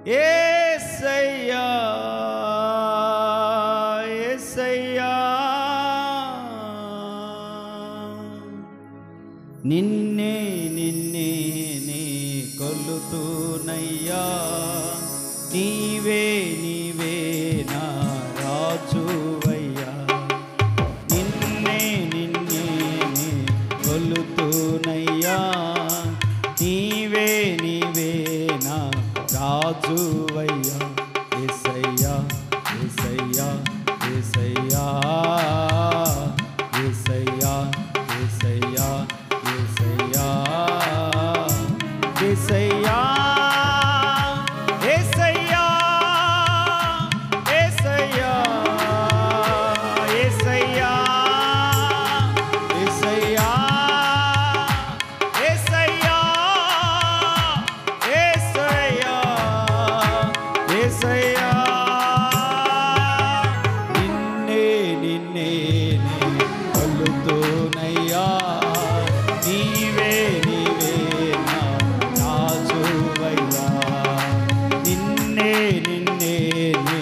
యేసయ్యా యేసయ్యా నిన్నే నిన్నే నే కొలుతునయ్యా నీవే నీవే నా రాజువయ్యా నిన్నే నిన్నే నే కొలుతునయ్యా నీవే నీవే నా రాజువయ్యా యేసయ్యా యేసయ్యా యేసయ్యా యేసయ్యా యేసయ్యా యేసయ్యా యేసయ్యా యేసయ్యా యేసయ్యా యేసయ్యా యేసయ్యా యేసయ్యా యేసయ్యా యేసయ్యా నిన్నే నిన్నే నే కొలుతునయ్యా నీవే నీవే నా రాజువయ్యా నిన్నే నిన్నే నే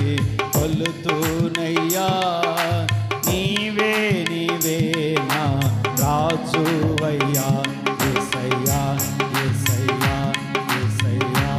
కొలుతునయ్యా నీవే నీవే నా రాజువయ్యా యేసయ్యా యేసయ్యా యేసయ్యా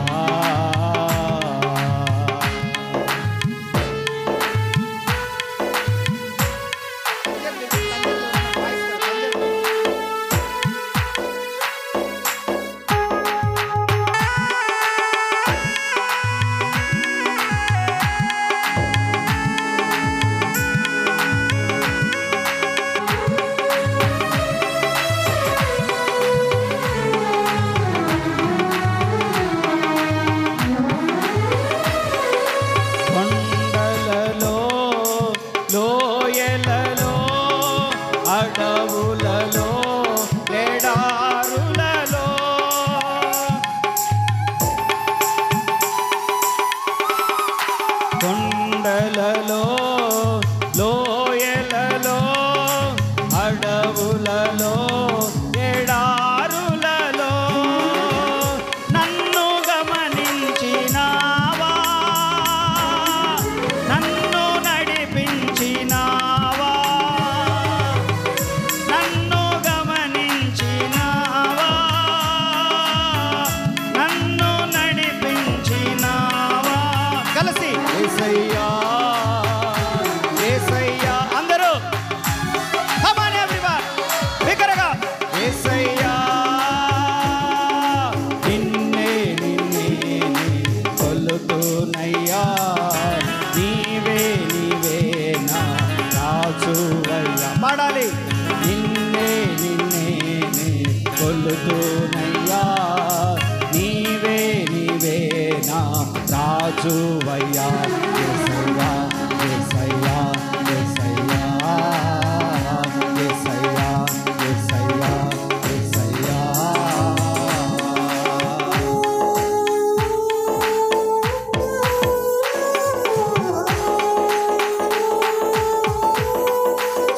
కొండలలో లోయలలో అడవులలో ఎడారులలో కొండలలో లోయలలో అడవులలో ఎడారులలో నన్ను గమనించినావా నన్ను నడిపించినావా నన్ను గమనించినావా నన్ను నడిపించినావా కలిసి యేసయ్యా యేసయ్యా అందరూ come on everyone బిగ్గరగా యేసయ్యా నిన్నే నిన్నే నే కొలుతునయ్యా నీవే నీవే నా రాజువయ్యా పాడాలి నిన్నే నిన్నే నే కొలుతునయ్యా నీవే నీవే నా రాజువయ్యా యేసయ్యా యేసయ్యా యేసయ్యా యేసయ్యా యేసయ్యా యేసయ్యా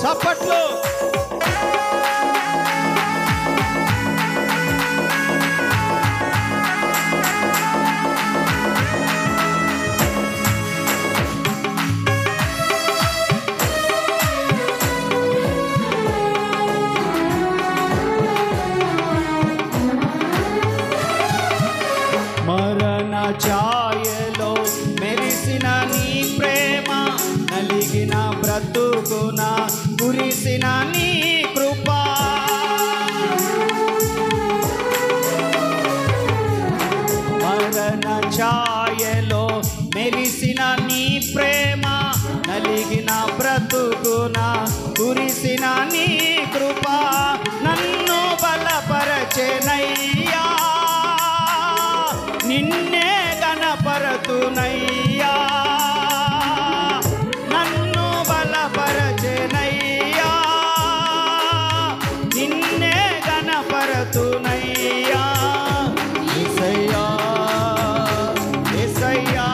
చప్పట్లు మరణ ఛాయలో మెరిసిన నీ ప్రేమ నలిగిన బ్రతుకున కురిసిన నీ కృపా మరణ ఛాయలో మెరిసిన నీ ప్రేమ నలిగిన బ్రతుకున కురిసిన నీ కృపా నన్ను బలపరచెనయ్యా నిన్నే గణపరతునయ్యా నన్ను బలపరచెనయ్యా నిన్నే గణపరతునయ్యా యేసయ్యా యేసయ్యా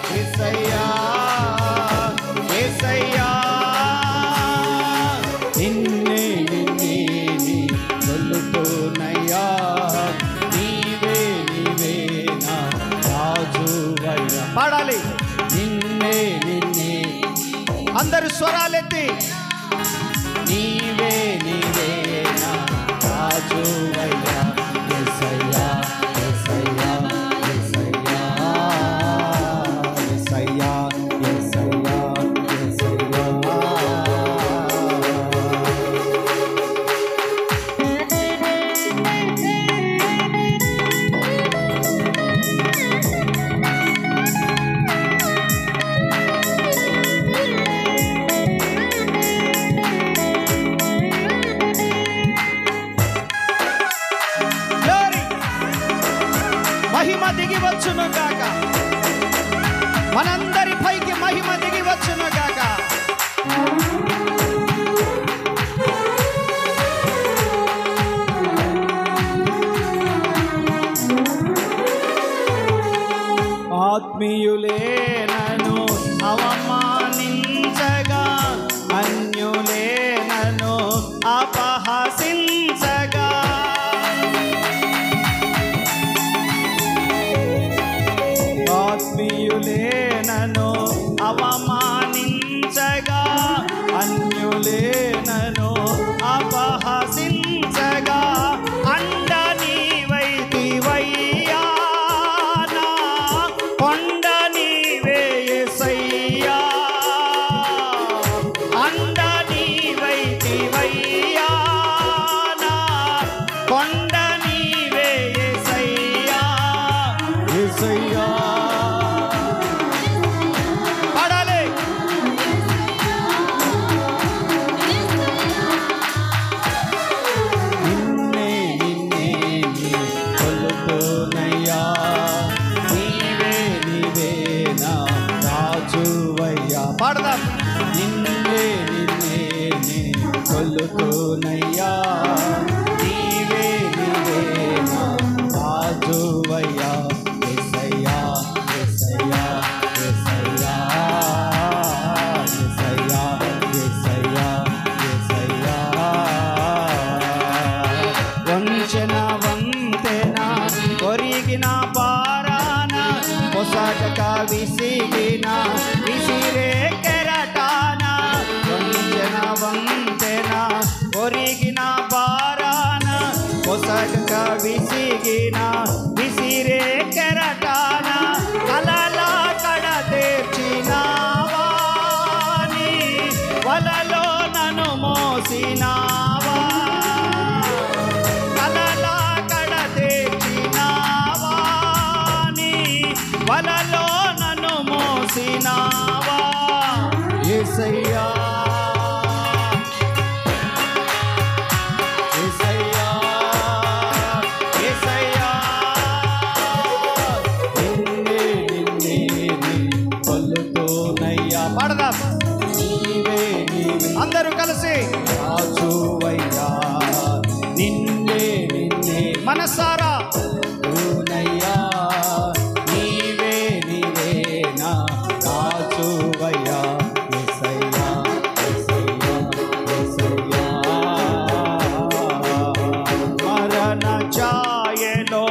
యేసయ్యా యేసయ్యా నిన్నే నిన్నే నే కొలుతునయ్యా నీవే నీవే నా పాడాలి. నిన్నే నిన్నే అందరు స్వరాలెత్తి నీవే నీవే నా రాజువయ్యా యేసయ్యా యేసయ్యా యేసయ్యా యేసయ్యా యేసయ్యా యేసయ్యా. మహిమ దిగి వచ్చును గాక, మనందరి పైకి మహిమ దిగి వచ్చును గాక. ఆత్మీయులే నన్ను అవమానించగా, అన్యులే నన్ను అపహసించగా, ఆత్మీయులే నన్ను అవమానించగా, అన్యులే నన్ను అపహసించగా, అండ నీవైతివయ్యా నా కొండ నీవే యేసయ్యా, అండ నీవైతివయ్యా నా కొండ నీవే యేసయ్యా యేసయ్యా. పాడదాం. నిన్నే నిన్నే నీ కొలుతునయ్యా, నీవే నీవే నా రాజువయ్యా యేసయ్యా యేసయ్యా యేసయ్యా యేసయ్యా యేసయ్యా యేసయ్యా. వంచన వంతెన కొరిగిన పారాన పొసగక విసిగిన విసిరే కెరటాన, వంచన వంతెన కొరిగిన పారాన పొసగక విసిగిన విసిరే కెరటాన, కలల కడ తీర్చినావా నీ వలలో నన్ను మోసినావా, కలల కడ తీర్చినావా నీ వలలో నన్ను మోసినావా యేసయ్యా యేసయ్యా యేసయ్యా. నిన్నే నిన్నే నీ కొలుతునయ్యా. పాడదాం. నీవే నీవే అందరూ కలిసి రాజువయ్యా, నిన్నే నిన్నే మనసారా ఊనయ్యా, నీవే నీవే నా రాజువయ్యా యేసయ్యా యేసయ్యా యేసయ్యా. మరణ ఛాయలో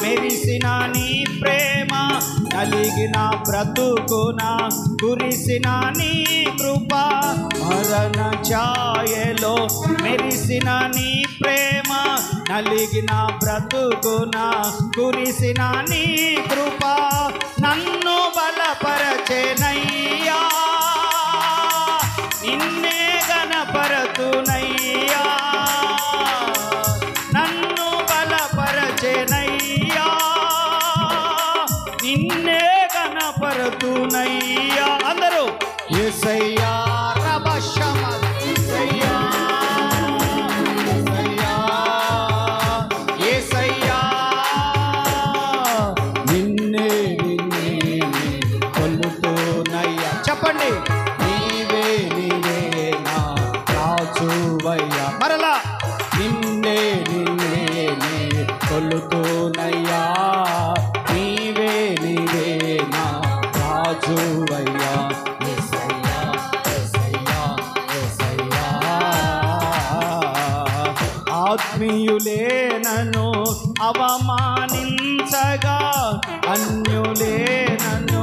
మెరిసిన నీ ప్రేమ, నలిగిన బ్రతుకున కురిసిన నీ కృప, మరణ ఛాయలో మెరిసిన నీ ప్రేమ, నలిగిన బ్రతుకున కురిసిన నీ కృప, నన్ను బలపరచెనయ్యా, నిన్నే గణపరతునయ్యా, నన్ను బలపరచెనయ్యా, నిన్నే గణపరతునయ్యా. అందరూ యేసయ్యా రబషమ యేసయ్యా యేసయ్యా యేసయ్యా. నిన్నే నిన్నే కొలుతునయ్యా. చెప్పండి. నీవే నీవే నా రాజువయ్యా. మరలా నిన్నే నిన్నే కొలుతునయ్యా, నీవే నీవే నా రాజువయ్యా యేసయ్యా యేసయ్యా యేసయ్యా. ఆత్మీయులే నన్ను అవమానించగా, అన్యులే నన్ను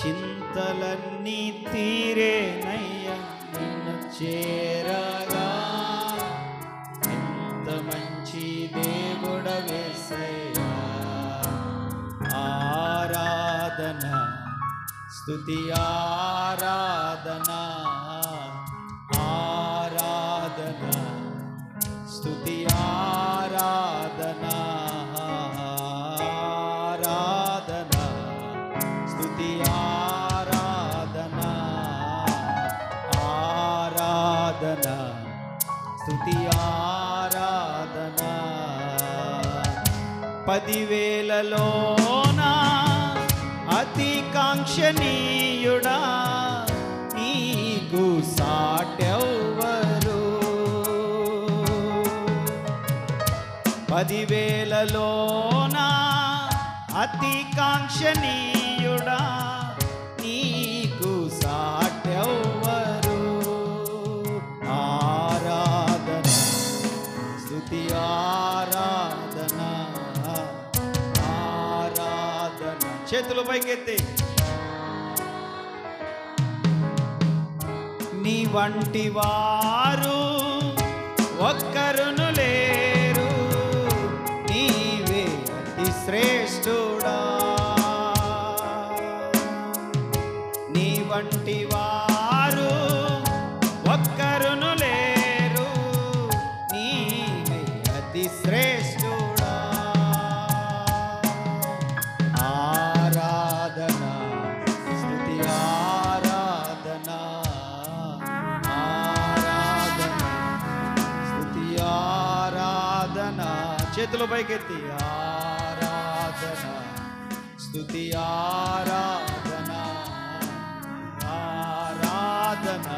చేరగా ఎంత మంచి దేవుడవేసయ్యా. ఆరాధన స్తుతి ఆరాధన ఆరాధన స్తుతి ఆరాధన ఆరాధన స్తుతి ఆరాధన ఆరాధన స్తుతి ఆరాధన. 10,000లోన అతి కాంక్షణీయుడా నీకు సాటెవ్వరు. 10,000లోన అతి కాంక్షణీయుడా నీకు సాటెవ్వరు. ఆరాధన స్తుతి ఆరాధన ఆరాధన. చేతులు పైకెత్తి నీ వంటి వారు ఒక్కరును లేరు, నీవే అతి శ్రేష్ఠుడా. నీ వంటి వారు ఒక్కరును లేరు, నీవే అతి శ్రేష్ఠుడా. ఆరాధన స్తుతి ఆరాధన ఆరాధన స్తుతి ఆరాధన. చేతులు పైకెత్తి ఆరాధన స్తుతి ఆరాధన ఆరాధన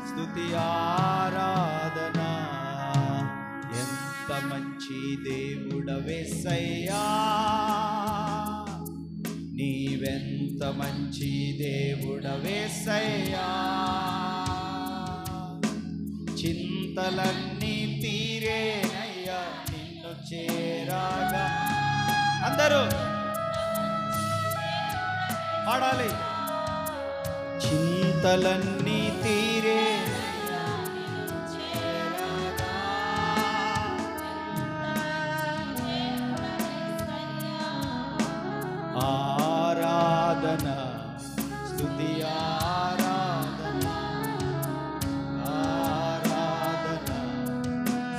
స్తుతి ఆరాధన. ఎంత మంచి దేవుడవేసయ్యా, నీవెంత మంచి దేవుడవేసయ్యా. చింతలన్నీ తీరేనయ్యా నిన్ను చేరాగా. అందరూ పాడాలి. చింతలన్నీ తీరేనయ్యా నిన్ను చేరాగా. ఆరాధన స్తుతి ఆరాధన ఆరాధన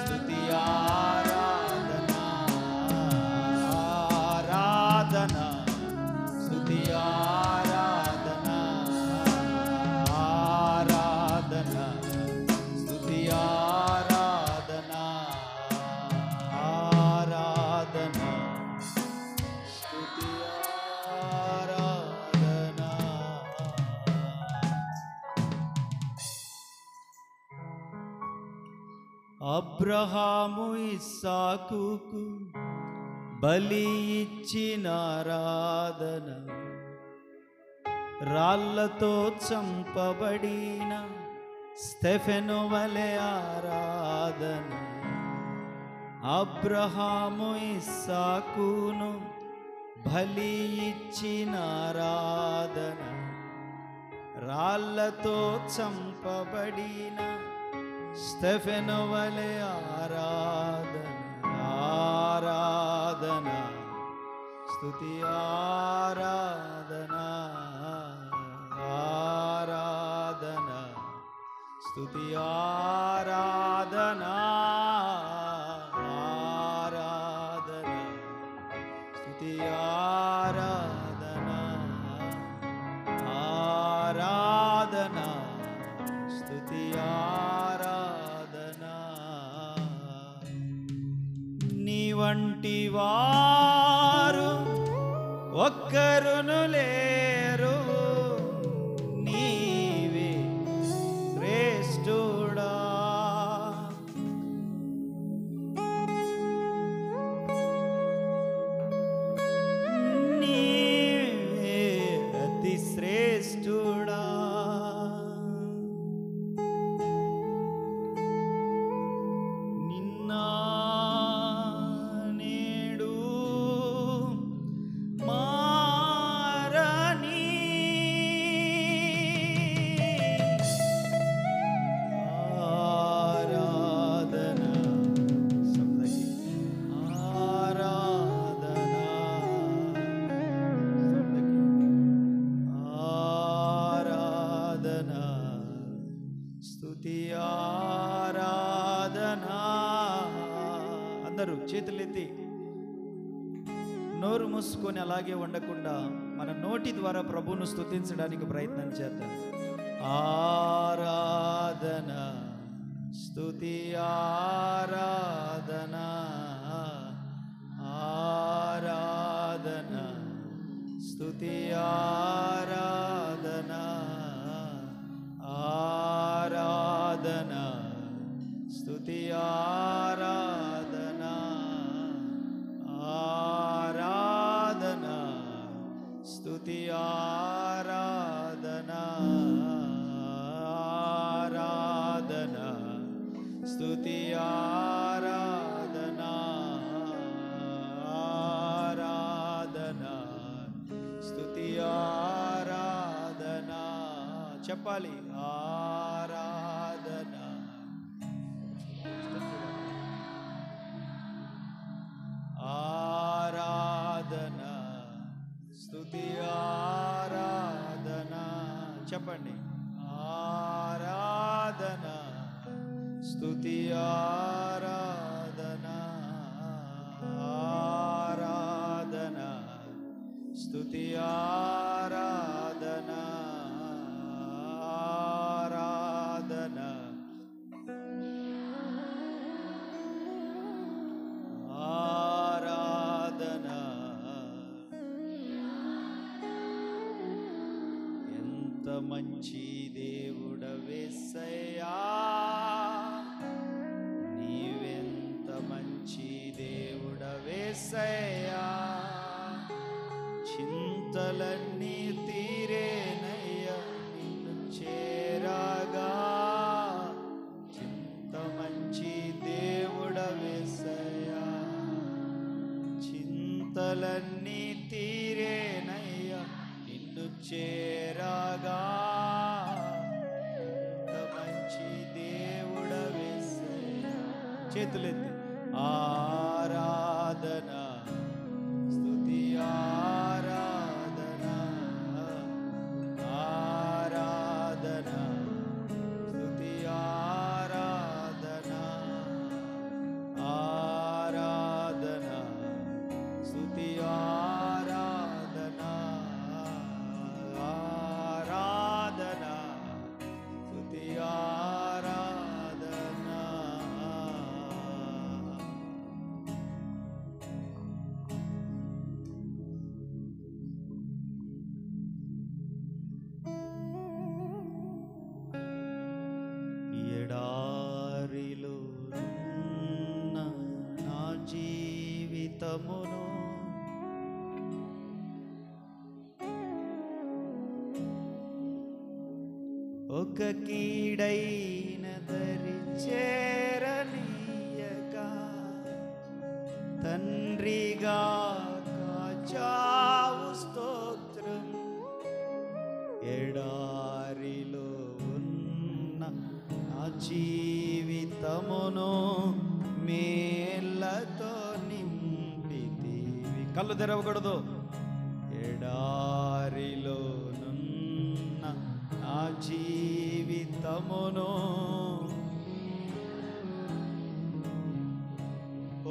స్తుతి ఆరాధన ఆరాధన స్తుతి ఆరాధన ఆరాధన స్తుతి ఆరాధన ఆరాధన స్తుతి ఆరాధన. అబ్రహాము ఇస్సాకుకు బలి ఇచ్చిన ఆరాధన, రాళ్లతో చంపబడిన స్టెఫెను వలె ఆరాధన. అబ్రహాము ఇస్సాకును బలి ఇచ్చిన ఆరాధన, రాళ్లతో చంపబడిన స్టెఫెను వలె ఆరాధన. ఆరాధన స్తుతి ఆరాధన ఆరాధన స్తుతి ఆరాధన ఆరాధన స్తుతి ఆరాధన ఆరాధన స్తుతి ఆరాధన. నీ వంటి వారు ఒక్కరును లేరు, నీవే శ్రేష్ఠుడా. నీవే అతి శ్రేష్ఠుడా. నిన్న నేడు మారని అందరూ చేతులెత్తి నోరు మూసుకొని అలాగే ఉండకుండా మన నోటి ద్వారా ప్రభువును స్తుతించడానికి ప్రయత్నం చేద్దాం. ఆరాధన స్తుతి ఆరాధన ఆరాధన స్తుతి ఆరాధన ఆరాధన స్తుతి ఆరాధన ఆరాధన స్తుతి ఆరాధన ఆరాధన స్తుతి ఆరాధన ఆరాధన స్తుతి ఆరాధన. చెప్పాలి, ఆరాధన ఆరాధన స్తుతి ఆరాధన. చెప్పండి, ఆరాధన స్తుతి ఆరాధన ఆరాధన స్తుతి ఆరాధన ఆరాధన ఆరాధన. ఎంత మంచి దేవుడవేసయ్యా, నీవెంత మంచి దేవుడవేసయ్యా, చింతలన్నీ తీరేనయ్యా నిన్ను చేరగా. చింత మంచి దేవుడవేసయ్యా, చింతలన్నీ తీరేనయ్యా నిన్ను చేరగా. ఇంత మంచి దేవుడవేసయ్యా. చేతులెత్తి ఆరాధన స్తుతి ఆరాధన ఆరాధన స్తుతి ఆరాధన ఆరాధన స్తుతి ఆరాధన ఆరాధన స్తుతి ఆరాధన. ఎడారిలో ఉన్న నా జీవితమును ఒక కీడైన దరి చేరనీయక తండ్రిగా కాచావు స్తోత్రం. ఎడారిలో ఉన్న నా జీవితమును మేళ్ళతో నింపితివి. కళ్ళు తెరవకూడదు. ఎడారిలో నున్న నా జీవితమును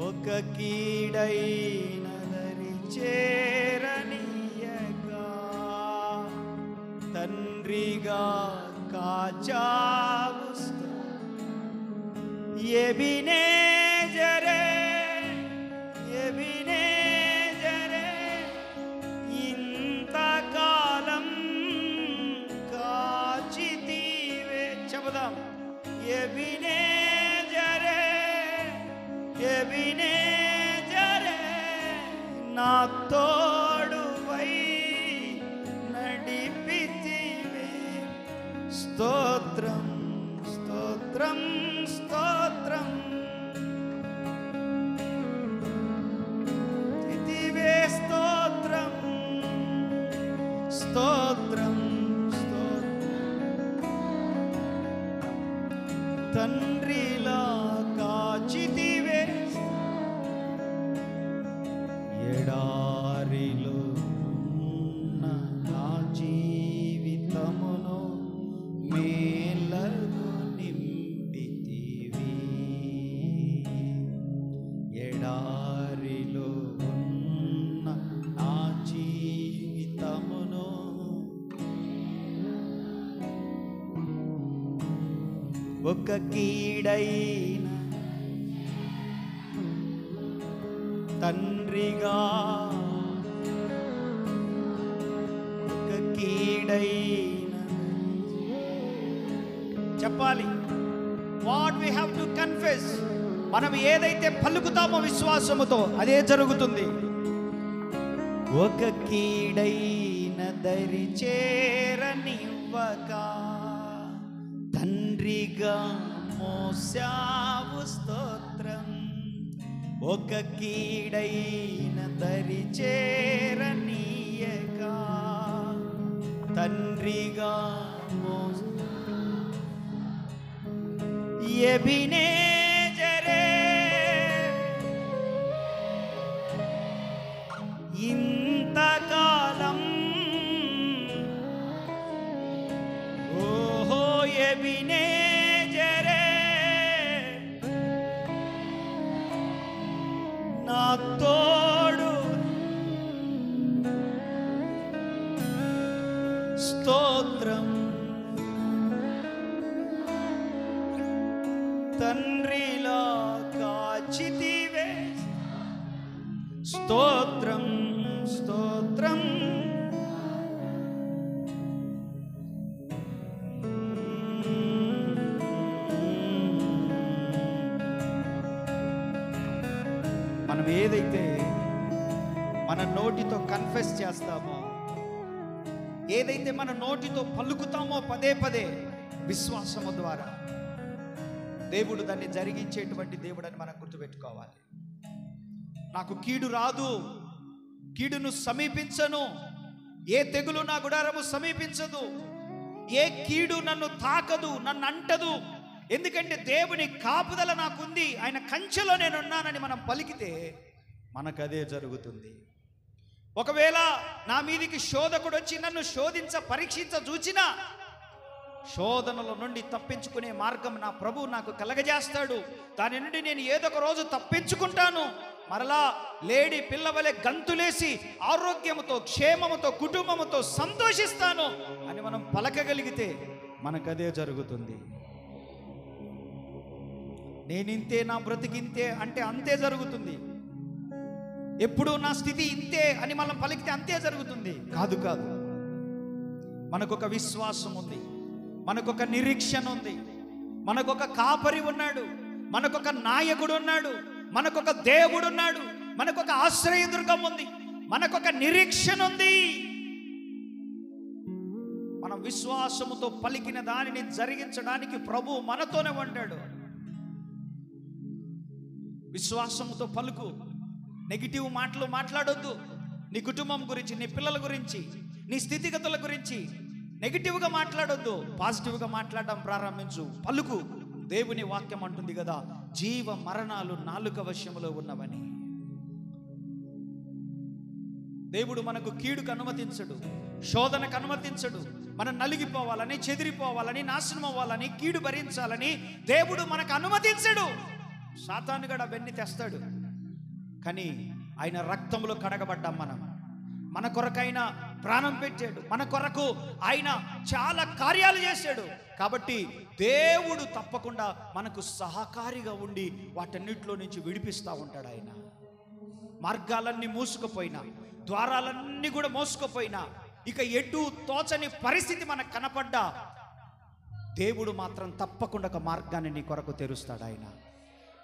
ఒక కీడైన దరి చేరనీయగా తండ్రిగా కాచావు. ఎబినేజరే ఎబినేజరే ఇంతకాలం కాచితివే. చెబుదాం, ఎబినేజరే ఎబినేజరే నా తోడువై నడిపితివే. స్తోత్రం స్తోత్రం స్తోత్రం. ఇదివే స్తోత్రం స్తోత్రం స్తోత్రం. తండ్రిలా కాచితివే. ఎడారిలో ఉన్న నా జీవితమును మేళ్ళతో నింపితివి. ఒక కీడైన తండ్రిగా, ఒక కీడైన చెప్పాలి. What we have to confess. మనం ఏదైతే పలుకుతామో విశ్వాసముతో అదే జరుగుతుంది. ఒక కీడైన దరి చేరనివ్వక తండ్రిగా మోసావు స్తోత్రం. ఒక కీడైన దరి చేరనీయక తండ్రిగా ఎబినేజరే ఇంతకాలం, ఓహో ఎబినేజరే నా తోడు, స్తోత్రం. తండ్రిలా కాచితివే, స్తోత్రం స్తోత్రం. మనం ఏదైతే మన నోటితో కన్ఫెస్ చేస్తామో, ఏదైతే మన నోటితో పలుకుతామో పదే పదే విశ్వాసము ద్వారా, దేవుడు దాన్ని జరిగించేటువంటి దేవుడు అని మనం గుర్తుపెట్టుకోవాలి. నాకు కీడు రాదు, కీడును సమీపించను, ఏ తెగులు నా గుడారము సమీపించదు, ఏ కీడు నన్ను తాకదు, నన్ను అంటదు, ఎందుకంటే దేవుని కాపుదల నాకుంది, ఆయన కంచెలో నేనున్నానని మనం పలికితే మనకు అదే జరుగుతుంది. ఒకవేళ నా మీదికి శోధకుడు వచ్చి నన్ను పరీక్షించ చూచినా శోధనల నుండి తప్పించుకునే మార్గం నా ప్రభు నాకు కలగజేస్తాడు. దాని నుండి నేను ఏదో ఒక రోజు తప్పించుకుంటాను, మరలా లేడి పిల్లవలే గంతులేసి ఆరోగ్యముతో క్షేమముతో కుటుంబముతో సంతోషిస్తాను అని మనం పలకగలిగితే మనకదే జరుగుతుంది. నేనింతే, నా బ్రతికింతే అంటే అంతే జరుగుతుంది. ఎప్పుడు నా స్థితి ఇంతే అని మనం పలికితే అంతే జరుగుతుంది. కాదు కాదు, మనకొక విశ్వాసం ఉంది, మనకొక నిరీక్షణ ఉంది, మనకొక కాపరి ఉన్నాడు, మనకొక నాయకుడు ఉన్నాడు, మనకొక దేవుడు ఉన్నాడు, మనకొక ఆశ్రయదుర్గం ఉంది, మనకొక నిరీక్షణ ఉంది. మనం విశ్వాసముతో పలికిన దానిని జరిగించడానికి ప్రభు మనతోనే ఉంటాడు. విశ్వాసముతో పలుకు. నెగిటివ్ మాటలు మాట్లాడొద్దు. నీ కుటుంబం గురించి, నీ పిల్లల గురించి, నీ స్థితిగతుల గురించి నెగిటివ్గా మాట్లాడొద్దు. పాజిటివ్గా మాట్లాడడం ప్రారంభించు. పలుకు. దేవుని వాక్యం అంటుంది కదా, జీవ మరణాలు నాలుక వశములో ఉన్నవని. దేవుడు మనకు కీడుకు అనుమతించడు, శోధనకు అనుమతించడు. మనం నలిగిపోవాలని, చెదిరిపోవాలని, నాశనం అవ్వాలని, కీడు భరించాలని దేవుడు మనకు అనుమతించడు. సాతానుగాడు అవన్నీ తెస్తాడు, కానీ ఆయన రక్తంలో కడగబడ్డాం మనం. మన కొరకైనా ప్రాణం పెట్టాడు, మన కొరకు ఆయన చాలా కార్యాలు చేశాడు. కాబట్టి దేవుడు తప్పకుండా మనకు సహకారిగా ఉండి వాటన్నిటిలో నుంచి విడిపిస్తూ ఉంటాడు. ఆయన మార్గాలన్నీ మూసుకుపోయినా, ద్వారాలన్నీ కూడా మోసుకుపోయినా, ఇక ఎటు తోచని పరిస్థితి మనకు కనపడ్డా దేవుడు మాత్రం తప్పకుండా ఒక మార్గాన్ని నీ కొరకు తెరుస్తాడు. ఆయన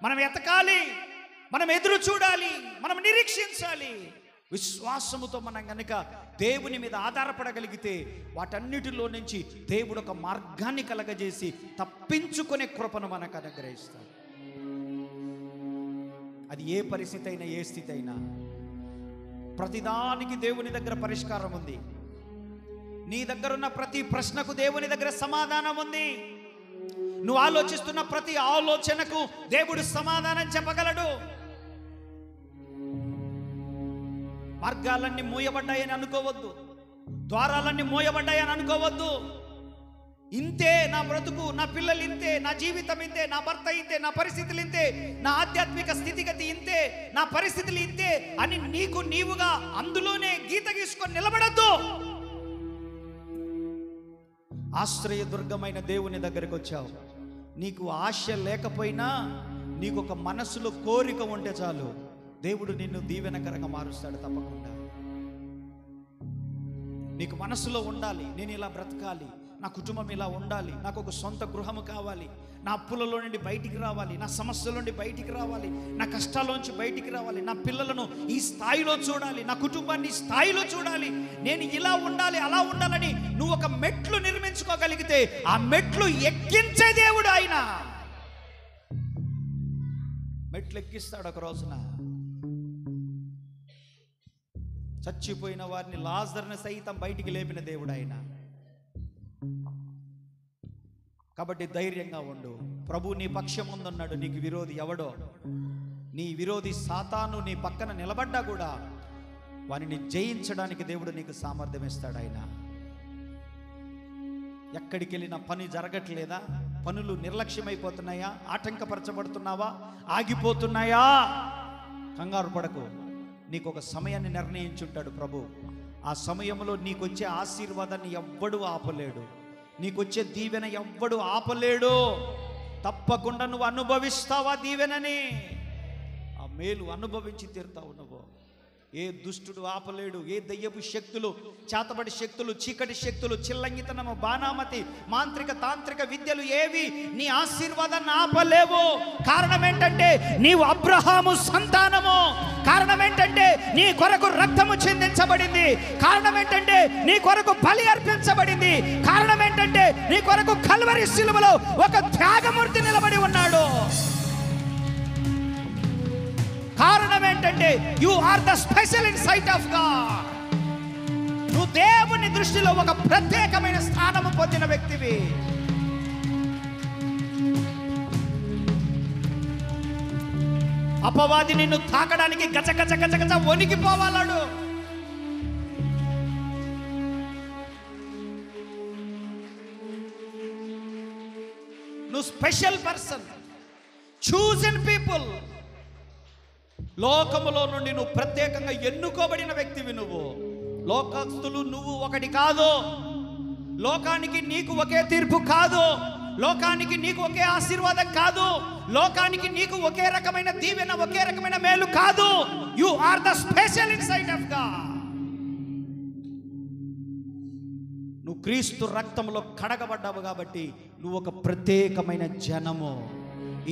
మనం ఎతకాలి, మనం ఎదురు చూడాలి, మనం నిరీక్షించాలి. విశ్వాసముతో మనం కనుక దేవుని మీద ఆధారపడగలిగితే వాటన్నిటిలో నుంచి దేవుడు ఒక మార్గాన్ని కలగజేసి తప్పించుకునే కృపను మనకు అనుగ్రహిస్తాడు. అది ఏ పరిస్థితి అయినా, ఏ స్థితి అయినా, ప్రతిదానికి దేవుని దగ్గర పరిష్కారం ఉంది. నీ దగ్గర ఉన్న ప్రతి ప్రశ్నకు దేవుని దగ్గర సమాధానం ఉంది. నువ్వు ఆలోచిస్తున్న ప్రతి ఆలోచనకు దేవుడు సమాధానం చెప్పగలడు. మార్గాలన్నీ మూయబడ్డాయని అనుకోవద్దు, ద్వారాలన్నీ మూయబడ్డాయని అనుకోవద్దు. ఇంతే నా బ్రతుకు, నా పిల్లలు ఇంతే, నా జీవితం ఇంతే, నా భర్త ఇంతే, నా పరిస్థితులు ఇంతే, నా ఆధ్యాత్మిక స్థితిగతి ఇంతే, నా పరిస్థితులు ఇంతే అని నీకు నీవుగా అందులోనే గీత గీసుకొని నిలబడద్దు. ఆశ్రయదుర్గమైన దేవుని దగ్గరికి వచ్చావు, నీకు ఆశ లేకపోయినా నీకు ఒక మనసులో కోరిక ఉంటే చాలు, దేవుడు నిన్ను దీవెనకరంగా మారుస్తాడు తప్పకుండా. నీకు మనసులో ఉండాలి, నేను ఇలా బ్రతకాలి, నా కుటుంబం ఇలా ఉండాలి, నాకు ఒక సొంత గృహము కావాలి, నా అప్పులలో నుండి బయటికి రావాలి, నా సమస్యల నుండి బయటికి రావాలి, నా కష్టాల్లోంచి బయటికి రావాలి, నా పిల్లలను ఈ స్థాయిలో చూడాలి, నా కుటుంబాన్ని ఈ స్థాయిలో చూడాలి, నేను ఇలా ఉండాలి అలా ఉండాలని నువ్వు ఒక మెట్లు నిర్మించుకోగలిగితే ఆ మెట్లు ఎక్కించే దేవుడు ఆయన. మెట్లు ఎక్కిస్తాడు ఒక రోజున. చచ్చిపోయిన వారిని, లాజరుని సైతం బయటికి లేపిన దేవుడు ఆయన. కాబట్టి ధైర్యంగా ఉండు. ప్రభు నీ పక్షం ముందున్నాడు. నీకు విరోధి ఎవడో, నీ విరోధి సాతాను నీ పక్కన నిలబడ్డా కూడా వానిని జయించడానికి దేవుడు నీకు సామర్థ్యం ఇస్తాడు ఆయన. ఎక్కడికి వెళ్ళినా పని జరగట్లేదా? పనులు నిర్లక్ష్యమైపోతున్నాయా? ఆటంకపరచబడుతున్నావా? ఆగిపోతున్నాయా? కంగారు పడకు. నీకు ఒక సమయాన్ని నిర్ణయించుంటాడు ప్రభు. ఆ సమయంలో నీకొచ్చే ఆశీర్వాదాన్ని ఎవ్వడు ఆపలేడు, నీకొచ్చే దీవెన ఎవ్వడు ఆపలేడు. తప్పకుండా నువ్వు అనుభవిస్తావా దీవెనని? ఆ మేలు అనుభవించి తీరుతావు నువ్వు. ఏ దుష్టుడు ఆపలేడు. ఏ దయ్యపు శక్తులు, చేతబడి శక్తులు, చీకటి శక్తులు, చిల్లంగితనము, బాణామతి, మాంత్రిక తాంత్రిక విద్యలు ఏవి నీ ఆశీర్వాదాన్ని ఆపలేవు. కారణం ఏంటంటే నీవు అబ్రహాము సంతానము. కారణం ఏంటంటే నీ కొరకు రక్తము చిందించబడింది. కారణం ఏంటంటే నీ కొరకు బలి అర్పించబడింది. కారణం ఏంటంటే నీ కొరకు కల్వరి శిలువలో ఒక త్యాగమూర్తి నిలబడి ఉన్నాడు. కారణం ఏంటంటే you are the special in sight of God. నువ్వు దేవుని దృష్టిలో ఒక ప్రత్యేకమైన స్థానము పొందిన వ్యక్తివి. అపవాది నిన్ను తాకడానికి గజ గజ గజ గజ వణికిపోవాలాడు. నువ్వు స్పెషల్ పర్సన్, చూజన్ పీపుల్. లోకములో నుండి నువ్వు ప్రత్యేకంగా ఎన్నుకోబడిన వ్యక్తివి. నువ్వు లోకస్తులు నువ్వు ఒకటి కాదు. లోకానికి నీకు ఒకే తీర్పు కాదు. లోకానికి నీకు ఒకే ఆశీర్వాదం కాదు. లోకానికి నీకు ఒకే రకమైన దీవెన, ఒకే రకమైన మేలు కాదు. You are the special in sight of God. నువ్వు క్రీస్తు రక్తంలో కడగబడ్డావు కాబట్టి నువ్వు ఒక ప్రత్యేకమైన జనము.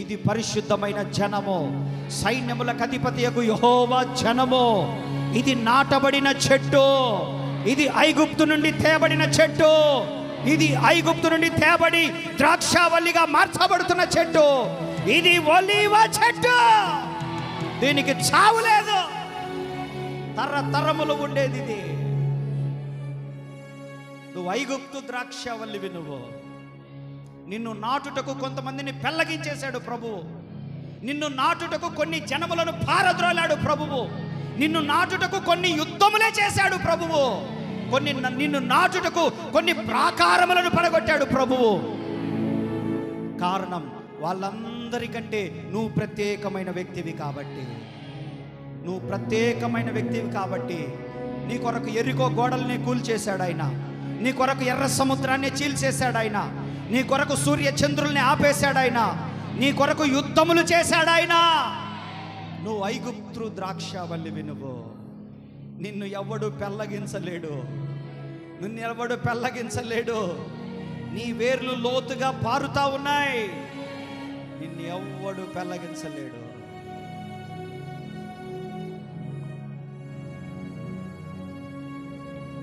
ఇది పరిశుద్ధమైన జనము, సైన్యములకు అధిపతియగు యెహోవా జనము. ఇది నాటబడిన చెట్టు. ఇది ఐగుప్తు నుండి తేబడిన చెట్టు. ఇది ఐగుప్తు నుండి తేబడి ద్రాక్షావల్లిగా మార్చబడుతున్న చెట్టు. ఇది ఒలీవ చెట్టు. దీనికి చావు లేదు. తరతరములు ఉండేది ఇది. నువ్వు ఐగుప్తు ద్రాక్షావల్లివి. నువ్వు నిన్ను నాటుటకు కొంతమందిని పెళ్లగించేశాడు ప్రభువు. నిన్ను నాటుటకు కొన్ని జనములను పారద్రోలాడు ప్రభువు. నిన్ను నాటుటకు కొన్ని యుద్ధములే చేశాడు ప్రభువు. నిన్ను నాటుటకు కొన్ని ప్రాకారములను పడగొట్టాడు ప్రభువు. కారణం వాళ్ళందరికంటే నువ్వు ప్రత్యేకమైన వ్యక్తివి కాబట్టి. నువ్వు ప్రత్యేకమైన వ్యక్తివి కాబట్టి నీ కొరకు ఎరికో గోడల్ని కూల్చేశాడు ఆయన. నీ కొరకు ఎర్ర సముద్రాన్ని చీల్చేశాడు ఆయన. నీ కొరకు సూర్య చంద్రుల్ని ఆపేశాడు ఆయన. నీ కొరకు యుద్ధములు చేశాడు ఆయన. నువ్వు ఐగుప్తు ద్రాక్షావల్లివి. నువ్వు నిన్ను ఎవడు పెళ్ళగించలేడు. నిన్నెవడు పెళ్ళగించలేడు. నీ వేర్లు లోతుగా పారుతా ఉన్నాయి. నిన్ను ఎవడు పెళ్ళగించలేడు.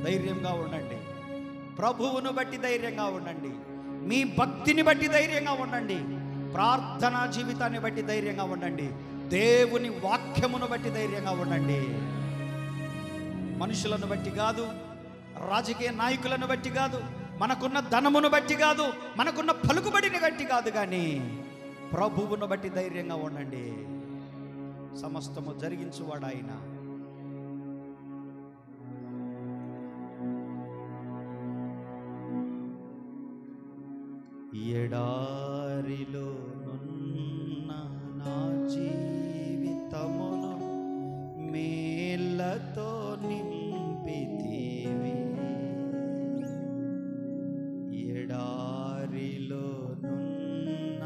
ధైర్యంగా ఉండండి. ప్రభువును బట్టి ధైర్యంగా ఉండండి. మీ భక్తిని బట్టి ధైర్యంగా ఉండండి. ప్రార్థనా జీవితాన్ని బట్టి ధైర్యంగా ఉండండి. దేవుని వాక్యమును బట్టి ధైర్యంగా ఉండండి. మనుషులను బట్టి కాదు, రాజకీయ నాయకులను బట్టి కాదు, మనకున్న ధనమును బట్టి కాదు, మనకున్న పలుకుబడిని బట్టి కాదు, కానీ ప్రభువును బట్టి ధైర్యంగా ఉండండి. సమస్తము జరిగించువాడు ఆయన. ఎడారిలో నున్న నా జీవితమును మేళ్ళతో నింపితివి. ఎడారిలో నున్న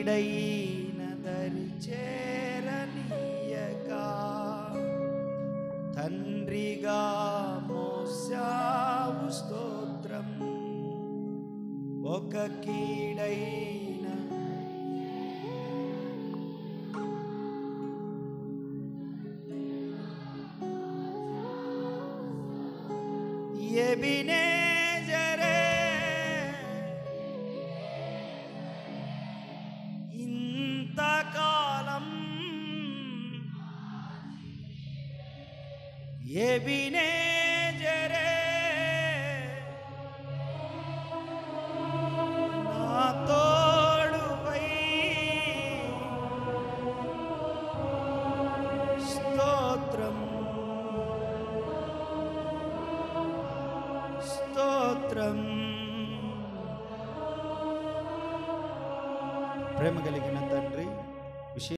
కీడైన దరి చేరనీయక తండ్రిగా మోసావు స్తోత్రం. ఒక కీడైన ఎబినేజరే ఇంతకాలం ఎబినేజరే నా తోడువై స్తోత్రం స్తోత్రం. ప్రేమ కలిగిన